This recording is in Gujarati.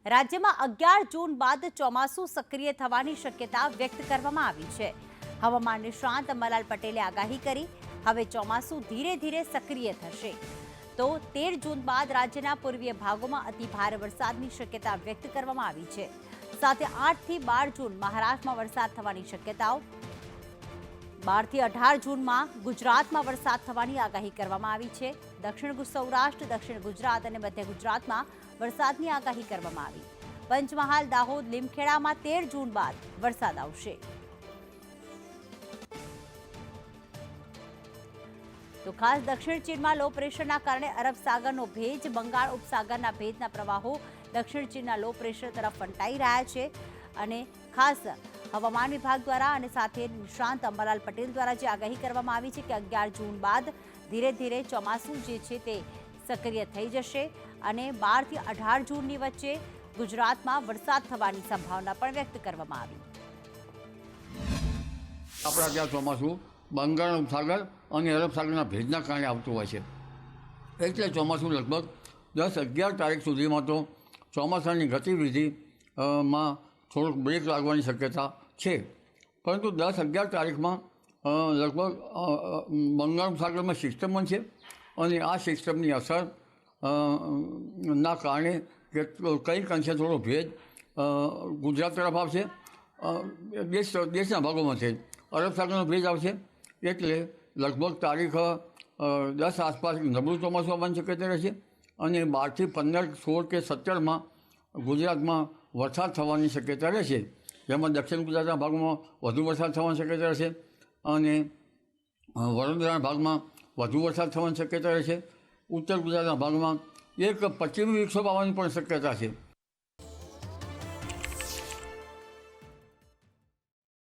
રાજ્યમાં 11 જૂન બાદ ચોમાસું સક્રિય થવાની શક્યતા વ્યક્ત કરવામાં આવી છે. હવામાન નિષ્ણાત અંબાલાલ પટેલે આગાહી કરી, હવે ચોમાસું ધીરે ધીરે સક્રિય થશે. તો 13 જૂન બાદ રાજ્યના પૂર્વીય ભાગોમાં અતિભારે વરસાદની શક્યતા વ્યક્ત કરવામાં આવી છે. સાથે 8 થી 12 જૂન મહારાષ્ટ્રમાં વરસાદ થવાની શક્યતાઓ. 12 થી 18 જૂનમાં ગુજરાતમાં વરસાદ થવાની આગાહી કરવામાં આવી છે. દક્ષિણ સૌરાષ્ટ્ર, દક્ષિણ ગુજરાત અને મધ્ય ગુજરાતમાં વરસાદની આગાહી કરવામાં આવી. પંચમહાલ, દાહોદ, લીમખેડામાં 13 જૂન બાદ વરસાદ આવશે. તો ખાસ દક્ષિણ ચીનમાં લો પ્રેશરના કારણે અરબ સાગરનો ભેજ, બંગાળ ઉપસાગરના ભેજના પ્રવાહો દક્ષિણ ચીનના લો પ્રેશર તરફ ફંટાઈ રહ્યા છે. અને ખાસ હવામાન વિભાગ દ્વારા અને સાથે નિષ્ણાંત અંબાલાલ પટેલ દ્વારા જે આગાહી કરવામાં આવી છે કે 11 જૂન બાદ ધીરે ધીરે ચોમાસું જે છે તે સક્રિય થઈ જશે અને 12 થી 18 જૂનની વચ્ચે ગુજરાતમાં વરસાદ થવાની સંભાવના પણ વ્યક્ત કરવામાં આવી. આપણા ત્યાં ચોમાસું બંગાળ ઉપસાગર અને અરબ સાગરના ભેજના કારણે આવતું હોય છે. એટલે ચોમાસું લગભગ 10-11 તારીખ સુધીમાં તો ચોમાસાની ગતિવિધિ માં થોડુંક બ્રેક લાગવાની શક્યતા છે. પરંતુ 10-11 તારીખમાં લગભગ બંગાળ ઉપસાગરમાં સિસ્ટમ પણ છે અને આ સિસ્ટમની અસર ના કારણે કંઈક અંશે થોડો ભેજ ગુજરાત તરફ આવશે. દેશના ભાગોમાં છે અરબ સાગરનો ભેજ આવશે. એટલે લગભગ તારીખ 10 આસપાસ નબળું ચોમાસું આવવાની શક્યતા રહેશે અને 12 થી 15, 16 કે 17માં ગુજરાતમાં વરસાદ થવાની શક્યતા રહેશે. જેમાં દક્ષિણ ગુજરાતના ભાગમાં વધુ વરસાદ થવાની શક્યતા રહેશે અને વડોદરાના ભાગમાં વધુ વરસાદ થવાની શક્યતા રહેશે. ઉત્તર ગુજરાતના ભાગમાં એક પશ્ચિમી વિક્ષોભ આવવાની પણ શક્યતા છે.